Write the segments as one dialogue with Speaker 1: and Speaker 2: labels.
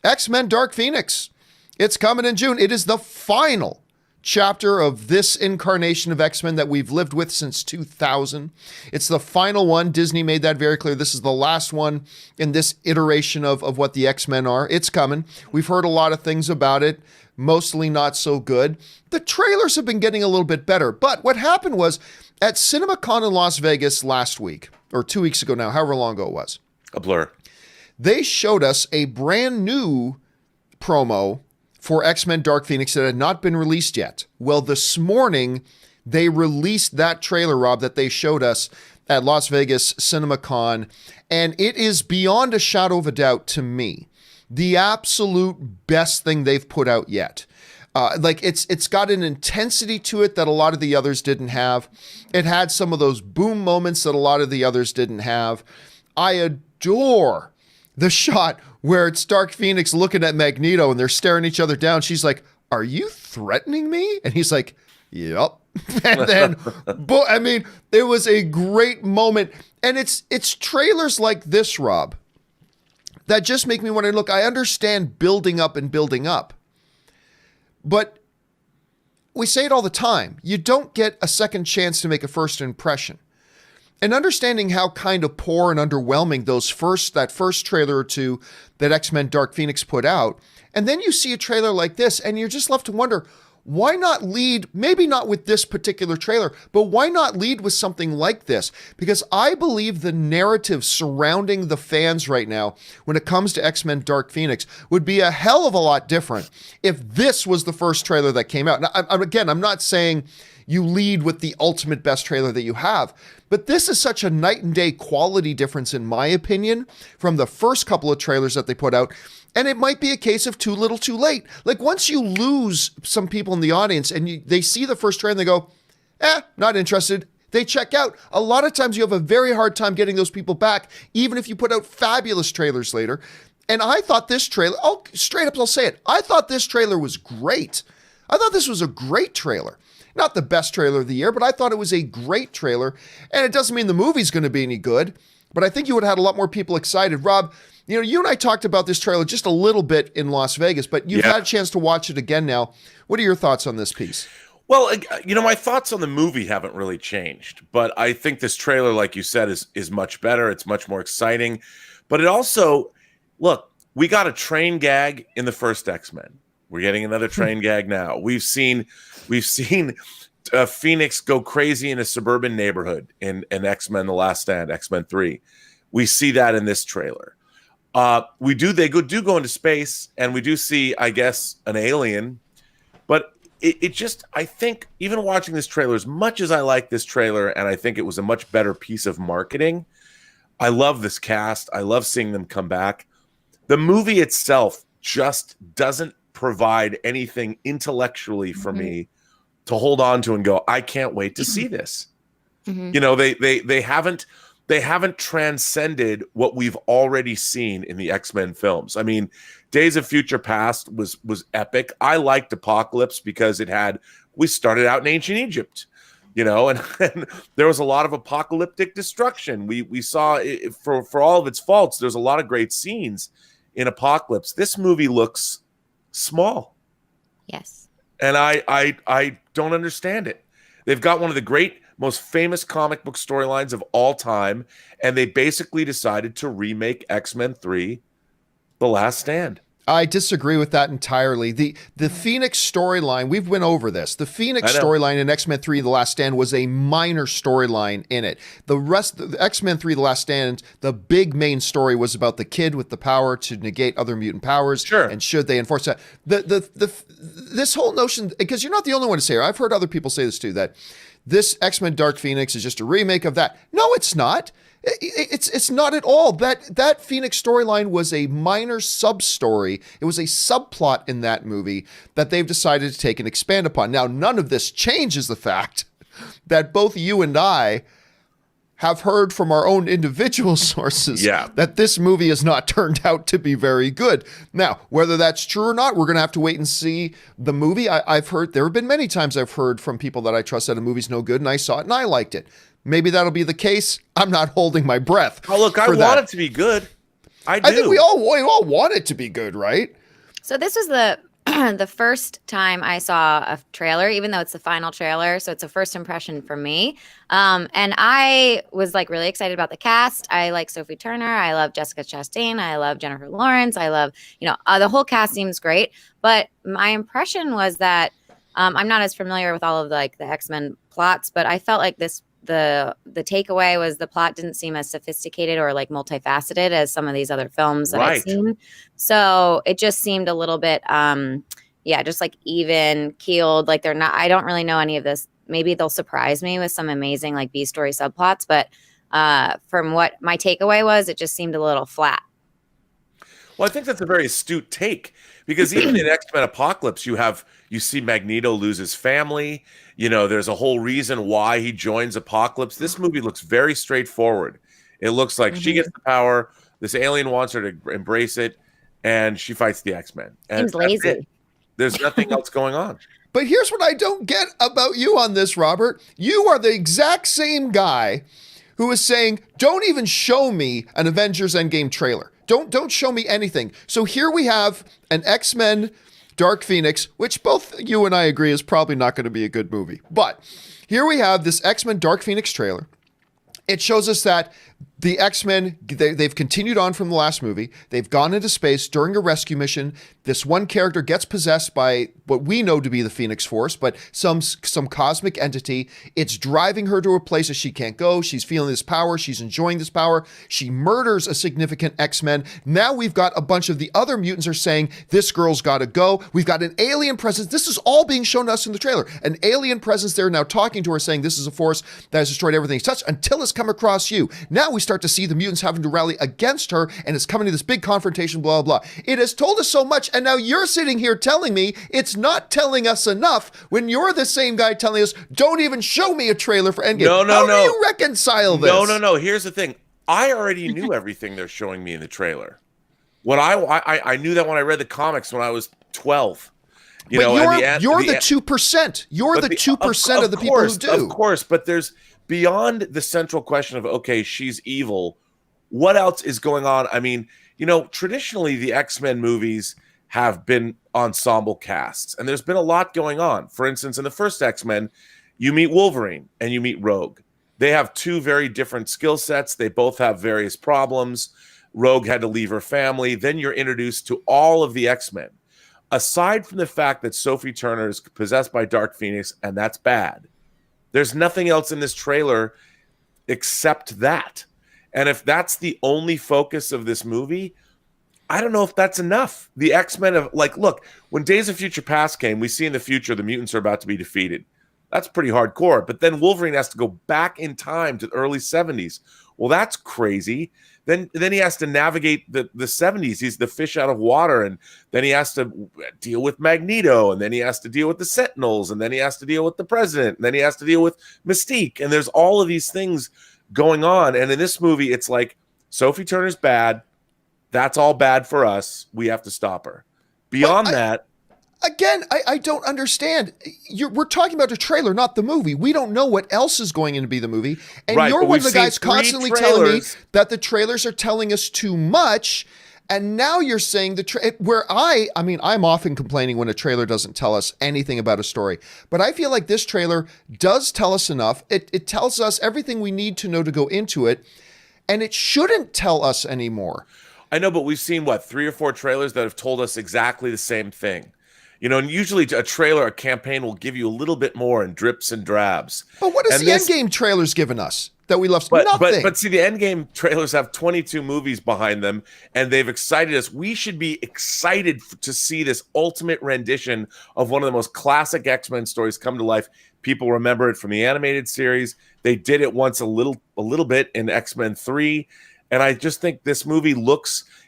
Speaker 1: X-Men Dark Phoenix. It's coming in June. It is the final chapter of this incarnation of X-Men that we've lived with since 2000. It's the final one. Disney made that very clear. This is the last one in this iteration of what the X-Men are. It's coming. We've heard a lot of things about it, mostly not so good. The trailers have been getting a little bit better. But what happened was at CinemaCon in Las Vegas last week, or 2 weeks ago now, however long ago it was.
Speaker 2: A blur.
Speaker 1: They showed us a brand new promo for X-Men Dark Phoenix that had not been released yet. Well, this morning, they released that trailer, Rob, that they showed us at Las Vegas CinemaCon, and it is beyond a shadow of a doubt to me the absolute best thing they've put out yet. It's got an intensity to it that a lot of the others didn't have. It had some of those boom moments that a lot of the others didn't have. I adore the shot where it's Dark Phoenix looking at Magneto and they're staring each other down. She's like, "Are you threatening me?" And he's like, "Yep." And then, it was a great moment. And it's trailers like this, Rob, that just make me want to look. I understand building up and building up, but we say it all the time. You don't get a second chance to make a first impression. And understanding how kind of poor and underwhelming that first trailer or two that X-Men Dark Phoenix put out, and then you see a trailer like this, and you're just left to wonder, why not lead, maybe not with this particular trailer, but why not lead with something like this? Because I believe the narrative surrounding the fans right now, when it comes to X-Men Dark Phoenix, would be a hell of a lot different if this was the first trailer that came out. Now, I'm not saying you lead with the ultimate best trailer that you have, but this is such a night and day quality difference, in my opinion, from the first couple of trailers that they put out. And it might be a case of too little too late. Like, once you lose some people in the audience and they see the first trailer and they go, not interested, they check out. A lot of times you have a very hard time getting those people back, even if you put out fabulous trailers later. And I thought this trailer, straight up, I'll say it, I thought this trailer was great. I thought this was a great trailer. Not the best trailer of the year, but I thought it was a great trailer. And it doesn't mean the movie's going to be any good, but I think you would have had a lot more people excited. Rob, you and I talked about this trailer just a little bit in Las Vegas, but you've had a chance to watch it again now. What are your thoughts on this piece?
Speaker 2: Well, my thoughts on the movie haven't really changed, but I think this trailer, like you said, is much better. It's much more exciting, but it also, look, we got a train gag in the first X-Men. We're getting another train gag now. We've seen Phoenix go crazy in a suburban neighborhood in X-Men: The Last Stand, X-Men 3. We see that in this trailer. They do go into space, and we do see, I guess, an alien. But it just, I think, even watching this trailer, as much as I like this trailer, and I think it was a much better piece of marketing, I love this cast. I love seeing them come back. The movie itself just doesn't provide anything intellectually for me to hold on to and go, I can't wait to see this. They haven't transcended what we've already seen in the X-Men films. I mean, Days of Future Past was epic. I liked Apocalypse because we started out in ancient Egypt, and there was a lot of apocalyptic destruction. We saw for all of its faults, there's a lot of great scenes in Apocalypse. This movie looks small.
Speaker 3: Yes.
Speaker 2: And I don't understand it. They've got one of the great, most famous comic book storylines of all time, and they basically decided to remake X-Men 3, The Last Stand.
Speaker 1: I disagree with that entirely. The Phoenix storyline, we've went over this. The Phoenix storyline in X-Men 3, The Last Stand was a minor storyline in it. The rest of X-Men 3, The Last Stand, the big main story was about the kid with the power to negate other mutant powers.
Speaker 2: Sure.
Speaker 1: And should they enforce that? This whole notion, because you're not the only one to say it. I've heard other people say this too, that this X-Men Dark Phoenix is just a remake of that. No, it's not. It's not at all. That Phoenix storyline was a minor sub-story. It was a subplot in that movie that they've decided to take and expand upon. Now, none of this changes the fact that both you and I have heard from our own individual sources that this movie has not turned out to be very good. Now, whether that's true or not, we're going to have to wait and see the movie. I've heard, there have been many times I've heard from people that I trust that a movie's no good, and I saw it and I liked it. Maybe that'll be the case. I'm not holding my breath.
Speaker 2: Oh, look, I want it to be good.
Speaker 1: I think we all want it to be good, right?
Speaker 3: So this was the the first time I saw a trailer, even though it's the final trailer. So it's a first impression for me. And I was like really excited about the cast. I like Sophie Turner. I love Jessica Chastain. I love Jennifer Lawrence. I love, the whole cast seems great. But my impression was that I'm not as familiar with all of the X-Men plots, but I felt like the takeaway was the plot didn't seem as sophisticated or like multifaceted as some of these other films that I've seen. So it just seemed a little bit, just like even keeled. Like I don't really know any of this. Maybe they'll surprise me with some amazing like B story subplots. But from what my takeaway was, it just seemed a little flat.
Speaker 2: Well, I think that's a very astute take, because even in X-Men Apocalypse, you see Magneto lose his family. There's a whole reason why he joins Apocalypse. This movie looks very straightforward. It looks like she gets the power. This alien wants her to embrace it, and she fights the X-Men.
Speaker 3: Seems lazy.
Speaker 2: There's nothing else going on.
Speaker 1: But here's what I don't get about you on this, Robert. You are the exact same guy who is saying, don't even show me an Avengers Endgame trailer. Don't show me anything. So here we have an X-Men Dark Phoenix, which both you and I agree is probably not going to be a good movie. But here we have this X-Men Dark Phoenix trailer. It shows us that the X-Men, they've continued on from the last movie. They've gone into space during a rescue mission. This one character gets possessed by what we know to be the Phoenix Force, but some cosmic entity. It's driving her to a place that she can't go. She's feeling this power. She's enjoying this power. She murders a significant X-Men. Now we've got a bunch of the other mutants are saying, this girl's got to go. We've got an alien presence. This is all being shown to us in the trailer. An alien presence there now talking to her, saying this is a force that has destroyed everything it's touched until it's come across you. Now we start to see the mutants having to rally against her, and it's coming to this big confrontation, blah, blah, blah. It has told us so much, and now you're sitting here telling me it's not telling us enough when you're the same guy telling us, don't even show me a trailer for Endgame. How do you reconcile this?
Speaker 2: No. Here's the thing. I already knew everything they're showing me in the trailer. When I knew that when I read the comics when I was 12.
Speaker 1: You're the 2%. You're the 2% of the people who do.
Speaker 2: Of course, but there's beyond the central question of, okay, she's evil. What else is going on? I mean, traditionally the X-Men movies have been ensemble casts, and there's been a lot going on. For instance, in the first X-Men, you meet Wolverine and you meet Rogue. They have two very different skill sets. They both have various problems. Rogue had to leave her family. Then you're introduced to all of the X-Men. Aside from the fact that Sophie Turner is possessed by Dark Phoenix, and that's bad, there's nothing else in this trailer except that. And if that's the only focus of this movie, I don't know if that's enough. The X-Men have, look, when Days of Future Past came, we see in the future the mutants are about to be defeated. That's pretty hardcore. But then Wolverine has to go back in time to the early 70s. Well, that's crazy. Then he has to navigate the 70s. He's the fish out of water. And then he has to deal with Magneto. And then he has to deal with the Sentinels. And then he has to deal with the President. And then he has to deal with Mystique. And there's all of these things going on. And in this movie, it's like, Sophie Turner's bad. That's all bad for us. We have to stop her. Beyond that.
Speaker 1: Again, I don't understand. We're talking about the trailer, not the movie. We don't know what else is going in to be the movie. And you're one of the guys constantly telling me that the trailers are telling us too much. And now you're saying I'm often complaining when a trailer doesn't tell us anything about a story. But I feel like this trailer does tell us enough. It tells us everything we need to know to go into it. And it shouldn't tell us anymore.
Speaker 2: I know, but we've seen, 3 or 4 trailers that have told us exactly the same thing. And usually a campaign will give you a little bit more in drips and drabs.
Speaker 1: But what has the Endgame trailers given us that we love? Nothing.
Speaker 2: But see, the Endgame trailers have 22 movies behind them, and they've excited us. We should be excited to see this ultimate rendition of one of the most classic X-Men stories come to life. People remember it from the animated series. They did it once a little bit in X-Men 3. And I just think this movie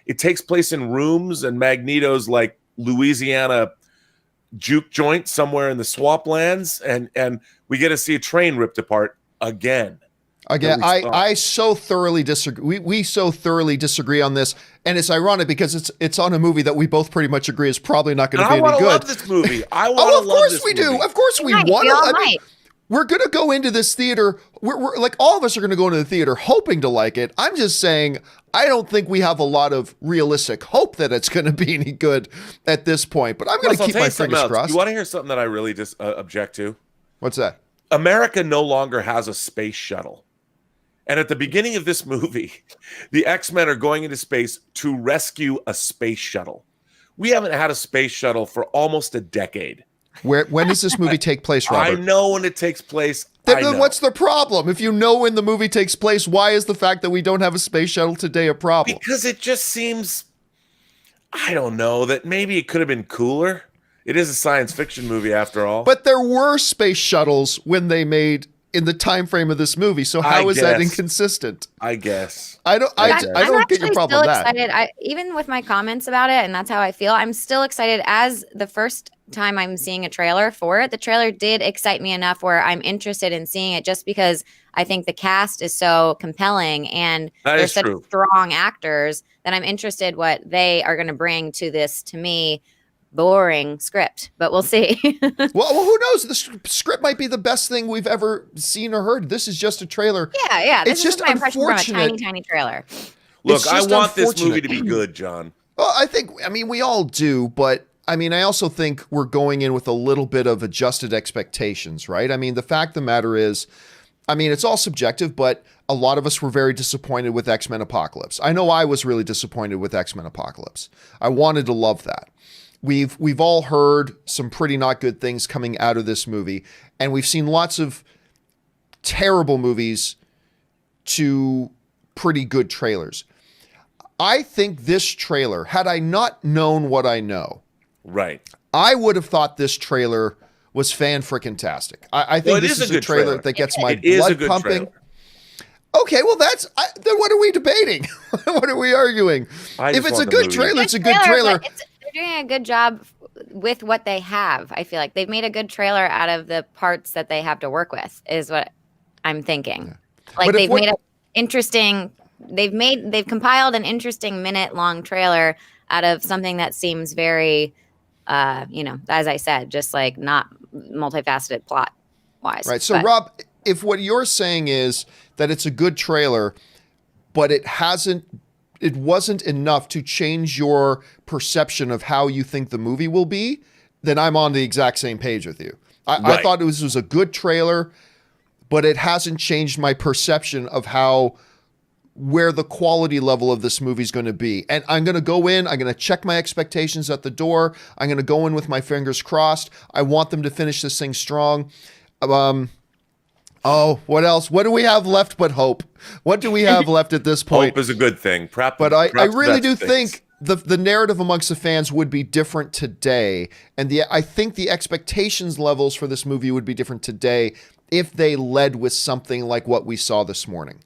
Speaker 2: it takes place in rooms, and Magneto's like Louisiana juke joint somewhere in the swamplands, and we get to see a train ripped apart again.
Speaker 1: I so thoroughly disagree. We so thoroughly disagree on this, and it's ironic because it's on a movie that we both pretty much agree is probably not going to be any good.
Speaker 2: I want to love this movie. I want to love this movie.
Speaker 1: Of course we do. Of course we want to. we're going to go into this theater. We're like, all of us are going to go into the theater hoping to like it. I'm just saying, I don't think we have a lot of realistic hope that it's going to be any good at this point, but I'm going to keep my fingers crossed.
Speaker 2: You want to hear something that I really just object to?
Speaker 1: What's that?
Speaker 2: America no longer has a space shuttle. And at the beginning of this movie, the X-Men are going into space to rescue a space shuttle. We haven't had a space shuttle for almost a decade.
Speaker 1: When does this movie take place, Robert?
Speaker 2: I know when it takes place.
Speaker 1: Then what's the problem? If you know when the movie takes place, why is the fact that we don't have a space shuttle today a problem?
Speaker 2: Because it just seems, I don't know, that maybe it could have been cooler. It is a science fiction movie after all.
Speaker 1: But there were space shuttles when they made in the time frame of this movie. So how is that inconsistent?
Speaker 2: I guess.
Speaker 1: I don't get your problem with that.
Speaker 3: Excited. Even with my comments about it, and that's how I feel, I'm still excited. As the first time I'm seeing a trailer for it, the trailer did excite me enough where I'm interested in seeing it, just because I think the cast is so compelling and they're such strong actors that I'm interested what they are going to bring to this, to me, boring script, but we'll see.
Speaker 1: well, who knows? The script might be the best thing we've ever seen or heard. This is just a trailer.
Speaker 3: Yeah.
Speaker 1: It's just
Speaker 3: my impression from a
Speaker 1: unfortunate.
Speaker 3: tiny trailer.
Speaker 2: Look, I want this movie to be good, John.
Speaker 1: Well, I mean, we all do, but I mean, I also think we're going in with a little bit of adjusted expectations, right? I mean, the fact of the matter is, I mean, it's all subjective, but a lot of us were very disappointed with X-Men Apocalypse. I know I was really disappointed with X-Men Apocalypse. I wanted to love that. We've all heard some pretty not good things coming out of this movie, and we've seen lots of terrible movies to pretty good trailers. I think this trailer, had I not known what I know,
Speaker 2: right,
Speaker 1: I would have thought this trailer was fan-frickin-tastic. I think this is a trailer that gets my blood pumping. Trailer. Okay, well, then what are we debating? What are we arguing? If it's a good trailer, it's a good trailer.
Speaker 3: They're doing a good job with what they have. I feel like they've made a good trailer out of the parts that they have to work with, is what I'm thinking. Yeah. Like they've made an interesting, they've compiled an interesting minute-long trailer out of something that seems very, as I said, just like not multifaceted plot-wise.
Speaker 1: Right. So, Rob, if what you're saying is that it's a good trailer, but it wasn't enough to change your perception of how you think the movie will be, then I'm on the exact same page with you. I thought this was a good trailer, but it hasn't changed my perception of where the quality level of this movie is going to be. And I'm going to go in, I'm going to check my expectations at the door. I'm going to go in with my fingers crossed. I want them to finish this thing strong. What else? What do we have left but hope? What do we have left at this point?
Speaker 2: Hope is a good thing.
Speaker 1: But I really do think the narrative amongst the fans would be different today. And I think the expectations levels for this movie would be different today if they led with something like what we saw this morning.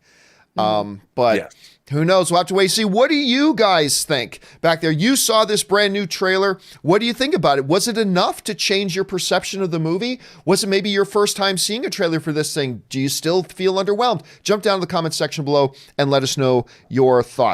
Speaker 1: But who knows? We'll have to wait and see. What do you guys think back there? You saw this brand new trailer. What do you think about it? Was it enough to change your perception of the movie? Was it maybe your first time seeing a trailer for this thing? Do you still feel underwhelmed? Jump down to the comments section below and let us know your thoughts.